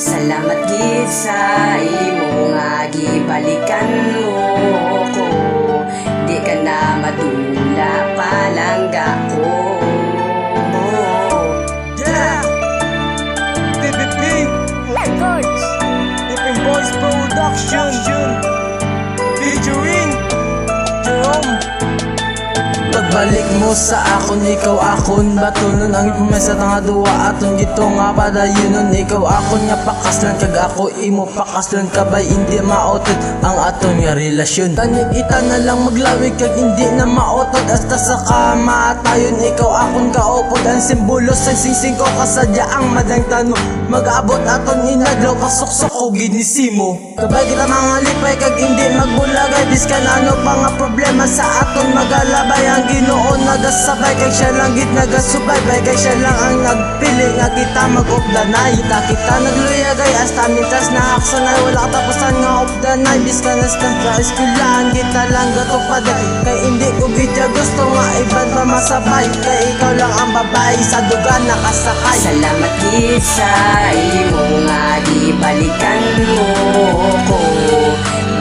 Salamat gid sa imo nga gibalikan mo ko. Di ka na madula palangga ko. Yeah! PPP Records. Pippin Boys Production featuring Jerome. Pagbalik mo sa akon, ikaw akon batunon ang promesa nga duwa aton gito nga padayunon. Ikaw akon nga pakaslan kag ako imo pakaslan kabay hindi maotot ang aton nga relasyon. Tanig ita na lang maglawig kag hindi na maotot hasta sa kamatayon. Ikaw akon kaupod ang simbolo sa singsing ko kasadya ang madangtan mo. Mag-abot aton inadlaw kasuksok o ginisimo. Kabay kita mga lipay kag hindi magbulagay biskan ano pa nga problema sa aton magalabay. Ang Ginoo nagasabay kay siya lang gid nagasubaybay kay siya lang ang nagpili nga kita mag-updanay. Kita nagluyagay hasta mintas na aksanay wala katapusan nga updanay biskan hasta sa eskwelahan kita lang gatupaday. Kay hindi ko gidya gusto nga iban pa masabay kay ikaw lang ang babae sa dugan nakasakay. Salamat gid sa imo nga gibalikan mo ko.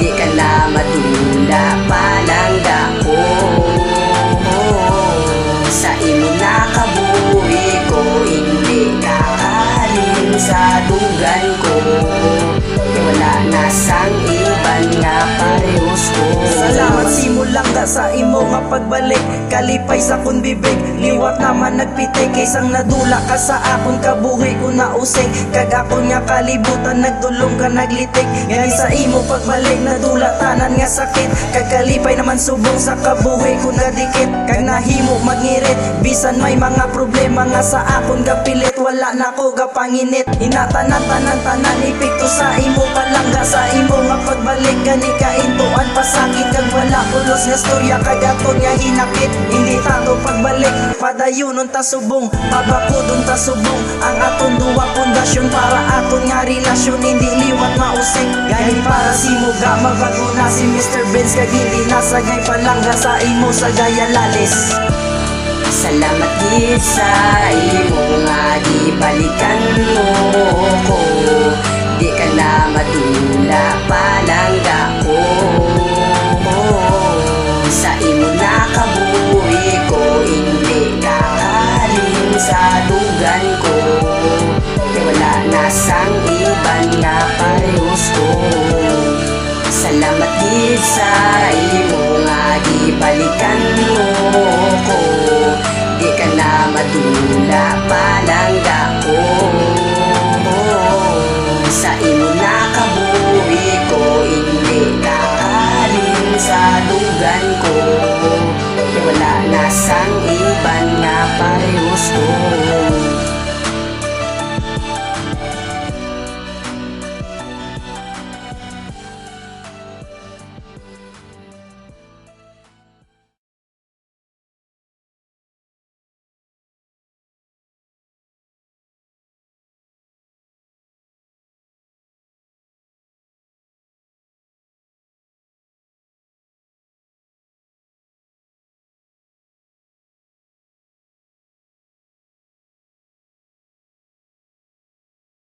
Di ka na madula palangga ko. Sa imo nakabuhi ko, hindi kakalim sa dugan ko. Kaya wala na sang iban nga parehos ko. Salamat simulang ka sa imo nga pagbalik. Kalipay sa kun bibig, liwat naman nagpitik. Isang nadula ka sa akon kabuhi ko na usik. Kag akon nga kalibutan nagdulong ka naglitik. Ngayon sa imo pagbalik nadula tanan nga sakit. Kag kalipay naman subong sa kabuhi ko nadikit. Kag nahimo magngirit, bisan may mga problema nga sa akon gapilit. Wala na ko gapanginit, inatanan-tanan-tanan ipikto sa imo palangga. Sa imo nga pagbalik gani kaintuan pasakit. Kag wala kulos nga storya kag aton nga hinakit. Hindi tato pagbalik, padayunon ta subong, pabakudon ta subong. Ang aton duwa pundasyon para aton nga relasyon hindi liwat mausik. Gani para si Muga magbago na si Mr. Benz kag hindi nasagay palangga sa imo sa gaya lalis. Salamat gid sa imo nga gibalikan mo ko. Di ka na madula palangga ko. Sa imo nakabuhi ko, hindi kakalim sa dugan ko. Kaya wala na sang iban nga parehos ko. Salamat gid sa imo nga gibalikan mo ko. Di ka na madula palangga ko. Sa imo nakabuhi ko, hindi kakalim sa dugan ko. Kaya wala na sang iban nga parehos ko.